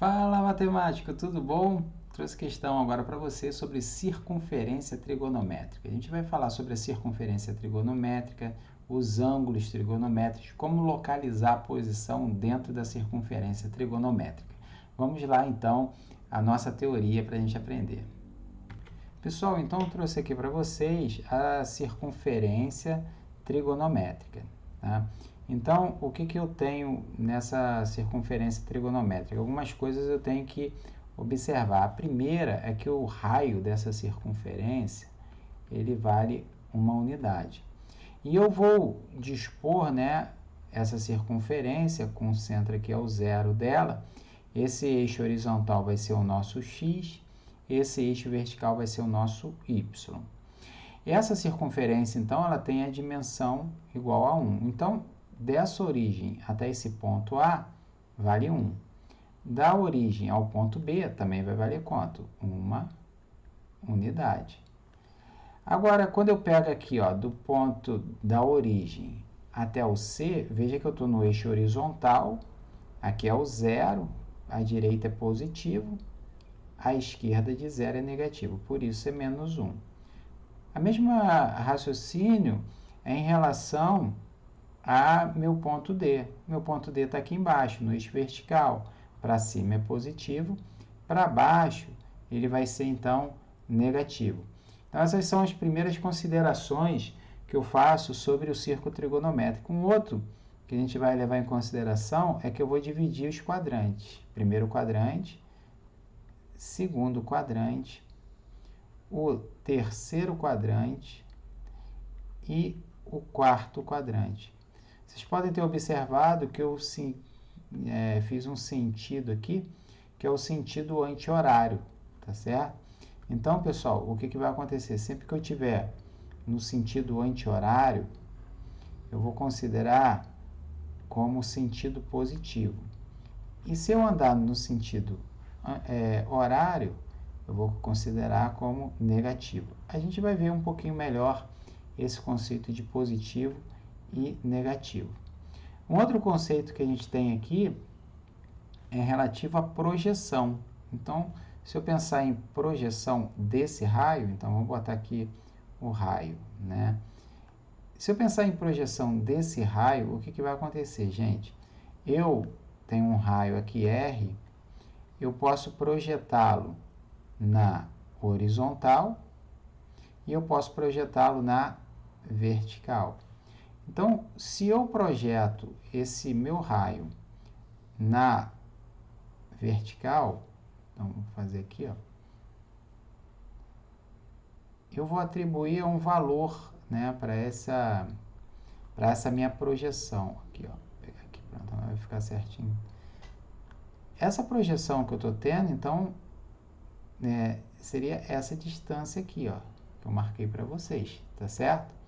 Fala, matemático, tudo bom? Trouxe questão agora para você sobre circunferência trigonométrica. A gente vai falar sobre a circunferência trigonométrica, os ângulos trigonométricos, como localizar a posição dentro da circunferência trigonométrica. Vamos lá, então, a nossa teoria para a gente aprender. Pessoal, então eu trouxe aqui para vocês a circunferência trigonométrica, tá? Então, o que eu tenho nessa circunferência trigonométrica? Algumas coisas eu tenho que observar. A primeira é que o raio dessa circunferência, ele vale uma unidade. E eu vou dispor, né, essa circunferência, com o centro aqui é o zero dela. Esse eixo horizontal vai ser o nosso x, esse eixo vertical vai ser o nosso y. Essa circunferência, então, ela tem a dimensão igual a 1. Então, dessa origem até esse ponto A, vale 1. Da origem ao ponto B, também vai valer quanto? Uma unidade. Agora, quando eu pego aqui, ó, do ponto da origem até o C, veja que eu estou no eixo horizontal, aqui é o zero, à direita é positivo, à esquerda de zero é negativo, por isso é menos 1. A mesma raciocínio é em relação a meu ponto D. Meu ponto D está aqui embaixo, no eixo vertical. Para cima é positivo, para baixo ele vai ser, então, negativo. Então, essas são as primeiras considerações que eu faço sobre o círculo trigonométrico. Um outro que a gente vai levar em consideração é que eu vou dividir os quadrantes. Primeiro quadrante, segundo quadrante, o terceiro quadrante e o quarto quadrante. Vocês podem ter observado que eu fiz um sentido aqui, que é o sentido anti-horário, tá certo? Então, pessoal, o que vai acontecer? Sempre que eu tiver no sentido anti-horário, eu vou considerar como sentido positivo. E se eu andar no sentido horário, eu vou considerar como negativo. A gente vai ver um pouquinho melhor esse conceito de positivo e negativo. Um outro conceito que a gente tem aqui é relativo à projeção. Então, se eu pensar em projeção desse raio, então vamos botar aqui o raio, né? Se eu pensar em projeção desse raio, o que vai acontecer, gente? Eu tenho um raio aqui R, eu posso projetá-lo na horizontal e eu posso projetá-lo na vertical. Então, se eu projeto esse meu raio na vertical, então vou fazer aqui, ó, eu vou atribuir um valor, né, para essa minha projeção. Aqui, ó, vou pegar aqui, pronto, vai ficar certinho. Essa projeção que eu estou tendo, então, seria essa distância aqui, ó, que eu marquei para vocês, tá certo?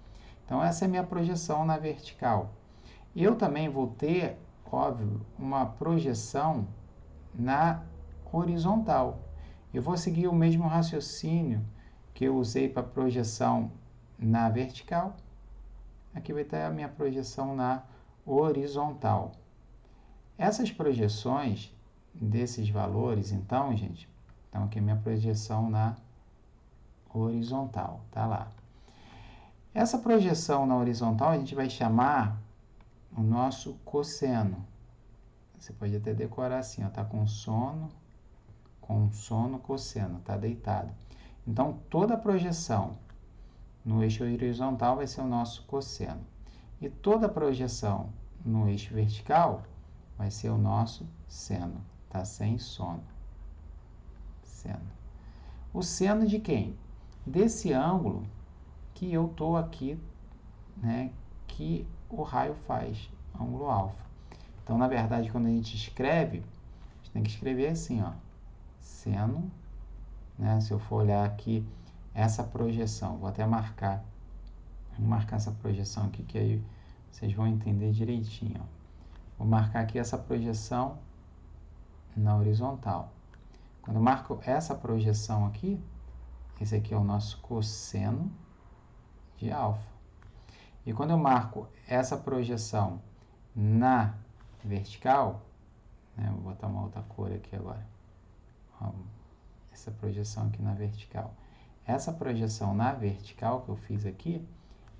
Então, essa é a minha projeção na vertical. Eu também vou ter, óbvio, uma projeção na horizontal. Eu vou seguir o mesmo raciocínio que eu usei para projeção na vertical. Aqui vai ter a minha projeção na horizontal. Essas projeções desses valores, então, gente, então aqui é a minha projeção na horizontal, tá lá. Essa projeção na horizontal a gente vai chamar o nosso cosseno. Você pode até decorar assim, ó, tá com sono, cosseno, tá deitado. Então, toda a projeção no eixo horizontal vai ser o nosso cosseno. E toda a projeção no eixo vertical vai ser o nosso seno, tá sem sono. Seno. O seno de quem? Desse ângulo que eu estou aqui, né, que o raio faz, ângulo alfa. Então, na verdade, quando a gente escreve, a gente tem que escrever assim, ó, seno, né, se eu for olhar aqui essa projeção, vou até marcar, vou marcar essa projeção aqui, que aí vocês vão entender direitinho, ó. Vou marcar aqui essa projeção na horizontal. Quando eu marco essa projeção aqui, esse aqui é o nosso cosseno de alfa. E quando eu marco essa projeção na vertical, né, vou botar uma outra cor aqui agora. Essa projeção aqui na vertical. Essa projeção na vertical que eu fiz aqui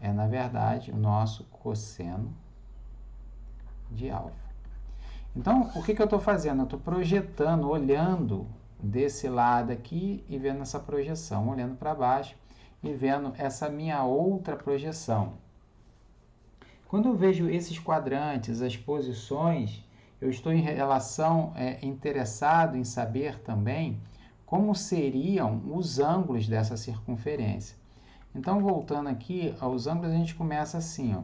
é, na verdade, o nosso cosseno de alfa. Então, o que eu estou fazendo? Eu estou projetando, olhando desse lado aqui e vendo essa projeção, olhando para baixo e vendo essa minha outra projeção. Quando eu vejo esses quadrantes, as posições, eu estou em relação, interessado em saber também como seriam os ângulos dessa circunferência. Então, voltando aqui aos ângulos, a gente começa assim, ó.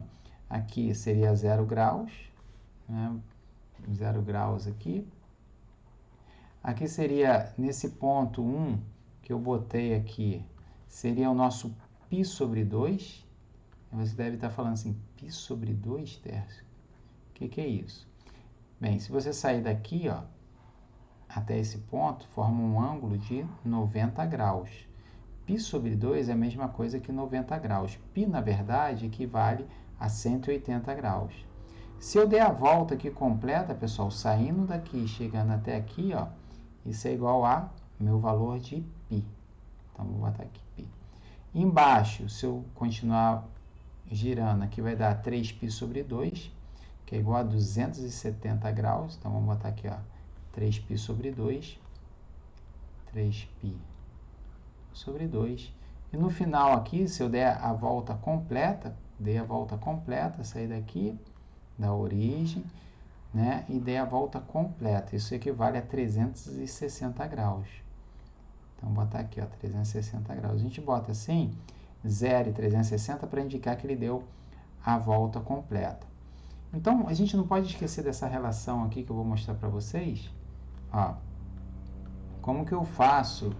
Aqui seria 0 graus, né? 0 graus aqui. Aqui seria, nesse ponto 1, que eu botei aqui, seria o nosso π sobre 2. Você deve estar falando assim, π sobre 2 terços? O que é isso? Bem, se você sair daqui, ó, até esse ponto, forma um ângulo de 90 graus. Π sobre 2 é a mesma coisa que 90 graus. Π, na verdade, equivale a 180 graus. Se eu der a volta aqui completa, pessoal, saindo daqui, chegando até aqui, ó, isso é igual a meu valor de π. Então, vou botar aqui π. Embaixo, se eu continuar girando, aqui vai dar 3π sobre 2, que é igual a 270 graus. Então, vamos botar aqui, ó, 3π sobre 2, 3π sobre 2. E no final aqui, se eu der a volta completa, dei a volta completa, sair daqui, da origem, né, e dei a volta completa. Isso equivale a 360 graus. Então, vou botar aqui, ó, 360 graus. A gente bota assim, 0 e 360 para indicar que ele deu a volta completa. Então, a gente não pode esquecer dessa relação aqui que eu vou mostrar para vocês. Ó, como que eu faço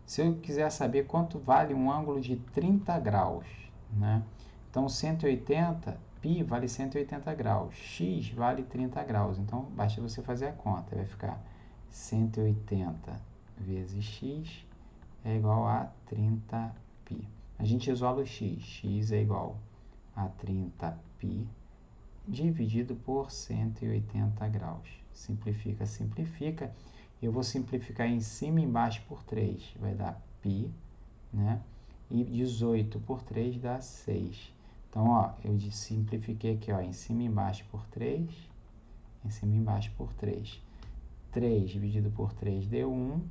se eu quiser saber quanto vale um ângulo de 30 graus, né? Então, 180, π vale 180 graus, x vale 30 graus. Então, basta você fazer a conta. Vai ficar 180 vezes x é igual a 30π. A gente isola o x. X é igual a 30π dividido por 180 graus. Simplifica, simplifica. Eu vou simplificar em cima e embaixo por 3. Vai dar π, né? E 18 por 3 dá 6. Então, ó, eu simplifiquei aqui, ó, em cima e embaixo por 3. Em cima e embaixo por 3. 3 dividido por 3 deu 1.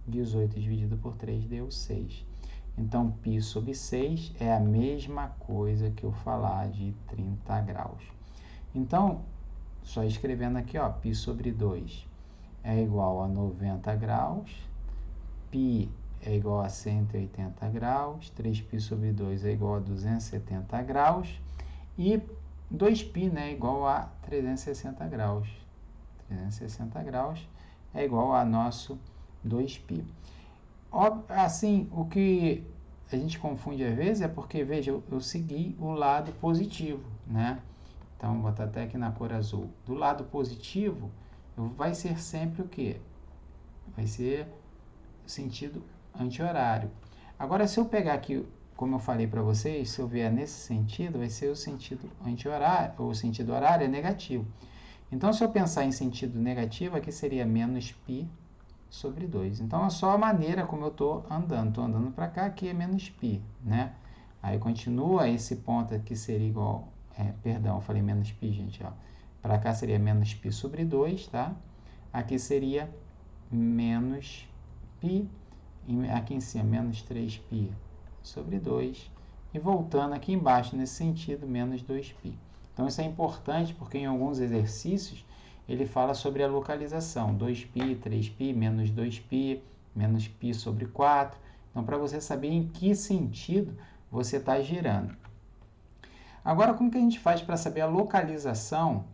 18 dividido por 3 deu 6. Então, π sobre 6 é a mesma coisa que eu falar de 30 graus. Então, só escrevendo aqui, ó, π sobre 2 é igual a 90 graus, π é igual a 180 graus, 3π sobre 2 é igual a 270 graus, e 2π, né, é igual a 360 graus. 360 graus é igual a nosso 2π. Assim, o que a gente confunde às vezes é porque, veja, eu segui o lado positivo, né? Então, vou botar até aqui na cor azul. Do lado positivo, vai ser sempre o quê? Vai ser sentido anti-horário. Agora, se eu pegar aqui, como eu falei para vocês, se eu vier nesse sentido, vai ser o sentido anti-horário, ou o sentido horário é negativo. Então, se eu pensar em sentido negativo, aqui seria menos π sobre 2. Então, é só a maneira como eu estou andando. Estou andando para cá, aqui é menos π, né? Aí, continua esse ponto aqui seria igual... perdão, eu falei menos π, gente, ó. Para cá seria menos π sobre 2, tá? Aqui seria menos π, e aqui em cima, menos 3π sobre 2. E voltando aqui embaixo, nesse sentido, menos 2π. Então, isso é importante porque em alguns exercícios ele fala sobre a localização. 2π, 3π, menos 2π, menos π sobre 4. Então, para você saber em que sentido você está girando. Agora, como que a gente faz para saber a localização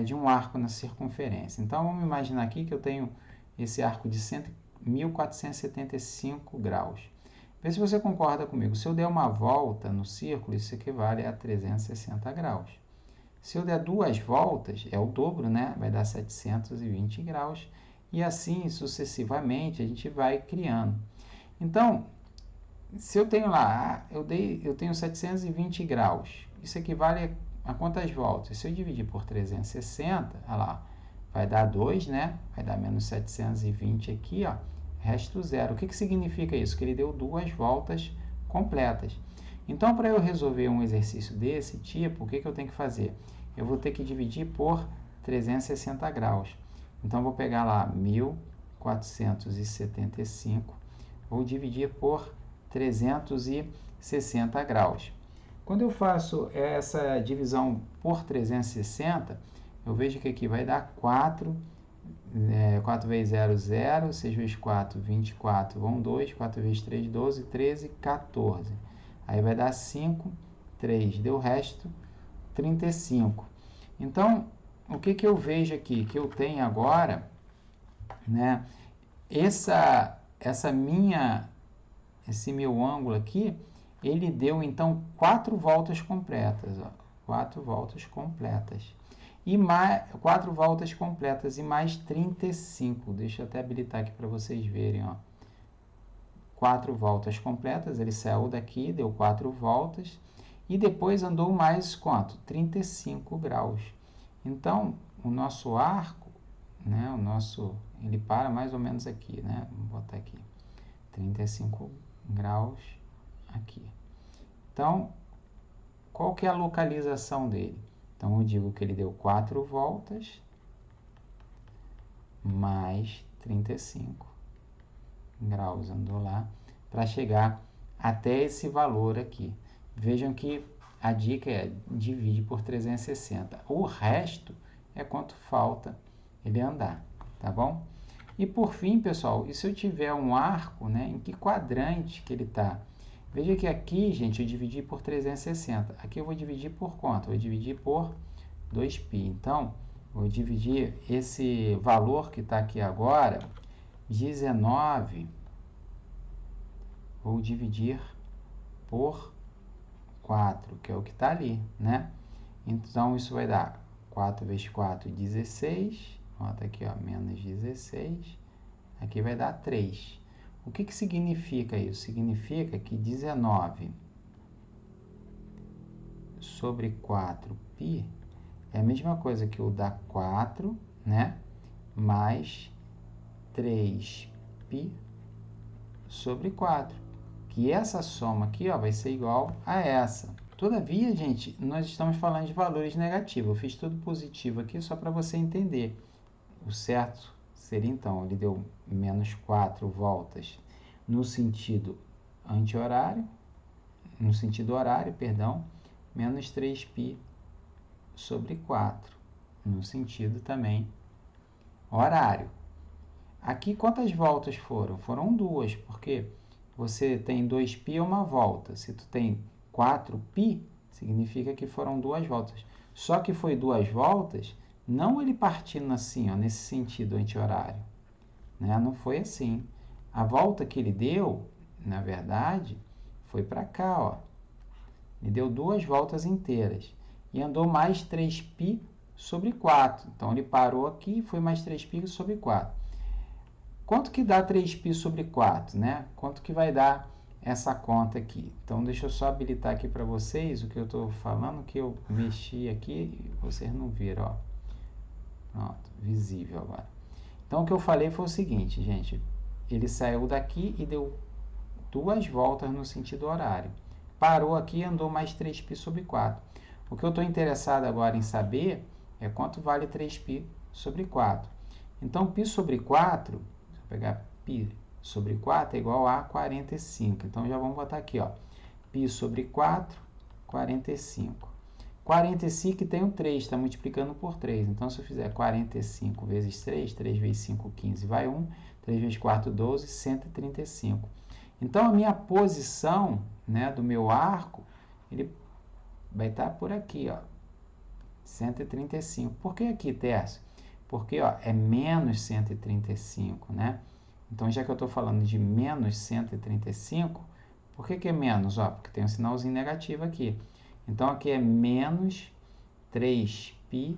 de um arco na circunferência? Então, vamos imaginar aqui que eu tenho esse arco de 1475 graus. Vê se você concorda comigo. Se eu der uma volta no círculo, isso equivale a 360 graus. Se eu der duas voltas, é o dobro, né? Vai dar 720 graus. E assim, sucessivamente, a gente vai criando. Então, se eu tenho lá, eu tenho 720 graus. Isso equivale a quantas voltas? Se eu dividir por 360, olha lá, vai dar 2, né? Vai dar menos 720 aqui, ó. Resto zero. O que significa isso? Que ele deu 2 voltas completas. Então, para eu resolver um exercício desse tipo, o que eu tenho que fazer? Eu vou ter que dividir por 360 graus. Então, vou pegar lá 1475, vou dividir por 360 graus. Quando eu faço essa divisão por 360, eu vejo que aqui vai dar 4, 4 vezes 0, 0, 6 vezes 4, 24, vão 2, 4 vezes 3, 12, 13, 14. Aí vai dar 5, 3, deu o resto, 35. Então, o que eu vejo aqui? Que eu tenho agora, né, esse meu ângulo aqui, ele deu, então, 4 voltas completas, ó, 4 voltas completas. E mais 4 voltas completas e mais 35. Deixa eu até habilitar aqui para vocês verem, ó. 4 voltas completas, ele saiu daqui, deu 4 voltas e depois andou mais quanto? 35 graus. Então, o nosso arco, né, ele para mais ou menos aqui, né? Vamos botar aqui. 35 graus aqui. Então, qual que é a localização dele? Então, eu digo que ele deu 4 voltas mais 35 graus, andou lá, para chegar até esse valor aqui. Vejam que a dica é divide por 360. O resto é quanto falta ele andar, tá bom? E por fim, pessoal, e se eu tiver um arco, né, em que quadrante que ele está? Veja que aqui, gente, eu dividi por 360. Aqui eu vou dividir por quanto? Eu vou dividir por 2π. Então, vou dividir esse valor que está aqui agora, 19, vou dividir por 4, que é o que está ali, né? Então, isso vai dar 4 vezes 4, 16. Bota aqui, ó, menos 16. Aqui vai dar 3. O que significa isso? Significa que 19 sobre 4π é a mesma coisa que o da 4, né? Mais 3π sobre 4. Que essa soma aqui, ó, vai ser igual a essa. Todavia, gente, nós estamos falando de valores negativos. Eu fiz tudo positivo aqui só para você entender. O certo seria, então, ele deu menos 4 voltas no sentido anti-horário, no sentido horário, perdão, menos 3π sobre 4, no sentido também horário. Aqui, quantas voltas foram? Foram 2, porque você tem 2π é uma volta. Se tu tem 4π, significa que foram 2 voltas. Só que foi 2 voltas, não ele partindo assim, ó, nesse sentido anti-horário, né? Não foi assim. A volta que ele deu, na verdade, foi para cá, ó. Ele deu 2 voltas inteiras e andou mais 3π sobre 4. Então, ele parou aqui e foi mais 3π sobre 4. Quanto que dá 3π sobre 4, né? Quanto que vai dar essa conta aqui? Então, deixa eu só habilitar aqui para vocês o que eu estou falando, que eu mexi aqui e vocês não viram, ó. Pronto, visível agora. Então, o que eu falei foi o seguinte, gente. Ele saiu daqui e deu 2 voltas no sentido horário. Parou aqui e andou mais 3π sobre 4. O que eu estou interessado agora em saber é quanto vale 3π sobre 4. Então, π sobre 4, vou pegar π sobre 4 é igual a 45. Então, já vamos botar aqui, ó. π sobre 4, 45. 45 tem um 3, está multiplicando por 3. Então, se eu fizer 45 vezes 3, 3 vezes 5, 15, vai 1. 3 vezes 4, 12, 135. Então, a minha posição, né, do meu arco, ele vai estar por aqui, ó, 135. Por que aqui, Tércio? Porque, ó, é menos 135, né? Então, já que eu estou falando de menos 135, por que é menos? Ó, porque tem um sinalzinho negativo aqui. Então, aqui é menos 3π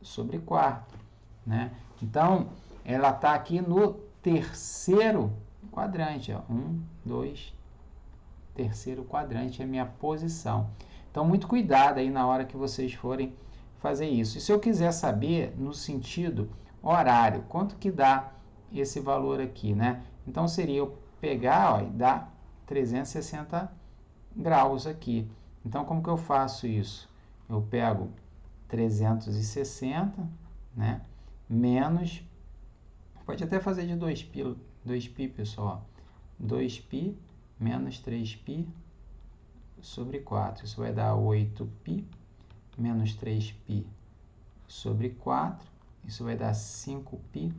sobre 4, né? Então, ela está aqui no terceiro quadrante, ó. 1, 2, terceiro quadrante é a minha posição. Então, muito cuidado aí na hora que vocês forem fazer isso. E se eu quiser saber no sentido horário, quanto que dá esse valor aqui, né? Então seria eu pegar, ó, e dar 360 graus aqui. Então como que eu faço isso? Eu pego 360, né? Menos, pode até fazer de 2π, pessoal. 2π menos 3π sobre 4. Isso vai dar 8π menos 3π sobre 4. Isso vai dar 5π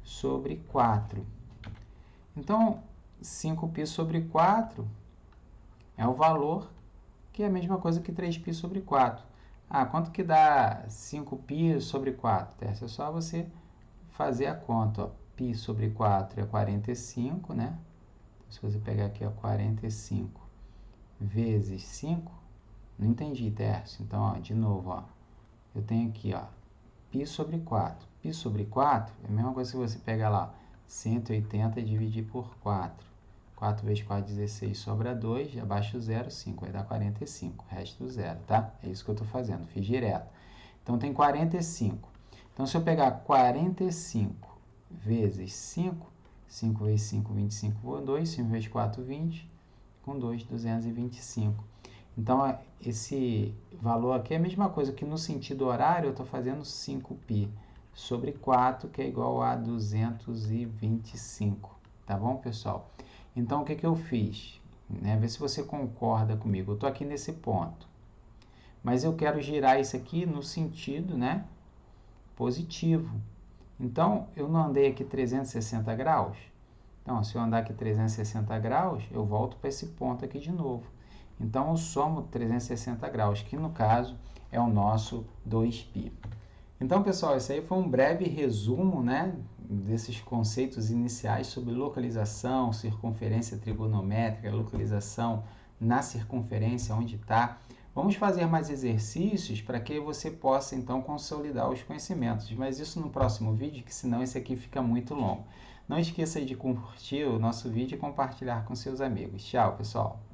sobre 4. Então, 5π sobre 4 é o valor que é a mesma coisa que 3π sobre 4. Ah, quanto que dá 5π sobre 4? É só você fazer a conta. Ó. Π sobre 4 é 45, né? Se você pegar aqui, ó, 45 vezes 5, não entendi, Tércio. Então, ó, de novo, ó, eu tenho aqui, ó, π sobre 4. Π sobre 4 é a mesma coisa que você pegar lá, 180 e dividir por 4. 4 vezes 4, 16, sobra 2, abaixo 0, 5, vai dar 45, resto 0, tá? É isso que eu estou fazendo, fiz direto. Então, tem 45. Então, se eu pegar 45 vezes 5, 5 vezes 5, 25 com 2, 5 vezes 4, 20, com 2, 225. Então, esse valor aqui é a mesma coisa que no sentido horário eu estou fazendo 5π sobre 4, que é igual a 225. Tá bom, pessoal? Então, o que eu fiz? Né? Vê se você concorda comigo. Eu estou aqui nesse ponto. Mas eu quero girar isso aqui no sentido, né, positivo. Então, eu não andei aqui 360 graus? Então, se eu andar aqui 360 graus, eu volto para esse ponto aqui de novo. Então, eu somo 360 graus, que no caso é o nosso 2π. Então, pessoal, esse aí foi um breve resumo, né, desses conceitos iniciais sobre localização, circunferência trigonométrica, localização na circunferência, onde está. Vamos fazer mais exercícios para que você possa, então, consolidar os conhecimentos. Mas isso no próximo vídeo, que senão esse aqui fica muito longo. Não esqueça de curtir o nosso vídeo e compartilhar com seus amigos. Tchau, pessoal!